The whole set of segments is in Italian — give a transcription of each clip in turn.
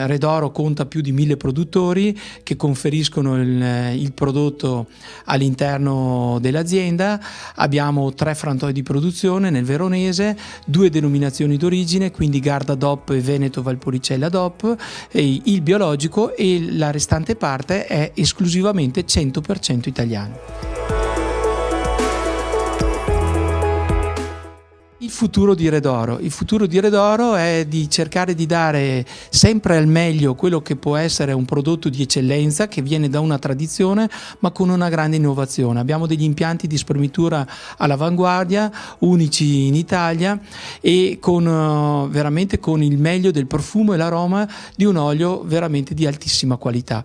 Redoro conta più di 1000 produttori che conferiscono il prodotto all'interno dell'azienda. Abbiamo 3 frantoi di produzione nel veronese, 2 denominazioni d'origine, quindi Garda DOP e Veneto Valpolicella DOP, e il biologico, e la restante parte è esclusivamente 100% italiano. Il futuro di Redoro. Il futuro di Redoro è di cercare di dare sempre al meglio quello che può essere un prodotto di eccellenza che viene da una tradizione ma con una grande innovazione. Abbiamo degli impianti di spremitura all'avanguardia, unici in Italia, e veramente con il meglio del profumo e l'aroma di un olio veramente di altissima qualità.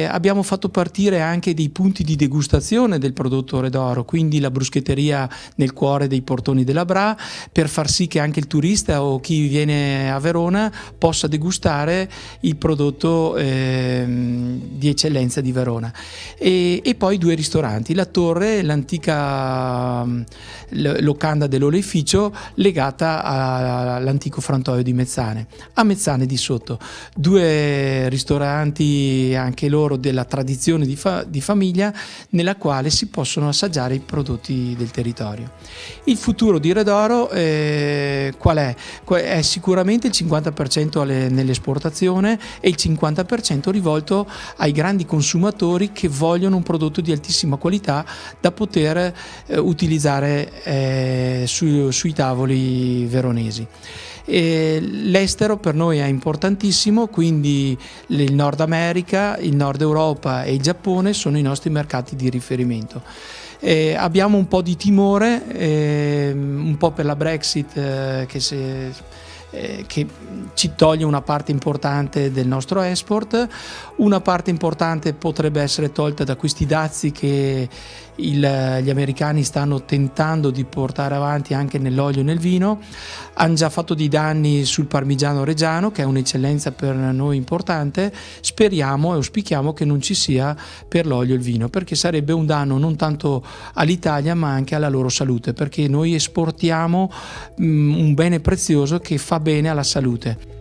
Abbiamo fatto partire anche dei punti di degustazione del prodotto Redoro, quindi la bruschetteria nel cuore dei portoni della Bra, per far sì che anche il turista o chi viene a Verona possa degustare il prodotto di eccellenza di Verona. E poi 2 ristoranti, La Torre, l'antica locanda dell'oleificio legata all'antico frantoio di Mezzane, a Mezzane di sotto. 2 ristoranti anche loro della tradizione di famiglia, nella quale si possono assaggiare i prodotti del territorio. Il futuro di Redoro qual è? È sicuramente il 50% nell'esportazione e il 50% rivolto ai grandi consumatori che vogliono un prodotto di altissima qualità da poter utilizzare sui tavoli veronesi. L'estero per noi è importantissimo, quindi il Nord America, il Nord Europa e il Giappone sono i nostri mercati di riferimento. Abbiamo un po' di timore, un po' per la Brexit che ci toglie una parte importante del nostro export. Una parte importante potrebbe essere tolta da questi dazi che gli americani stanno tentando di portare avanti anche nell'olio e nel vino. Hanno già fatto dei danni sul parmigiano reggiano, che è un'eccellenza per noi importante. Speriamo e auspichiamo che non ci sia per l'olio e il vino, perché sarebbe un danno non tanto all'Italia ma anche alla loro salute, perché noi esportiamo un bene prezioso che fa bene alla salute.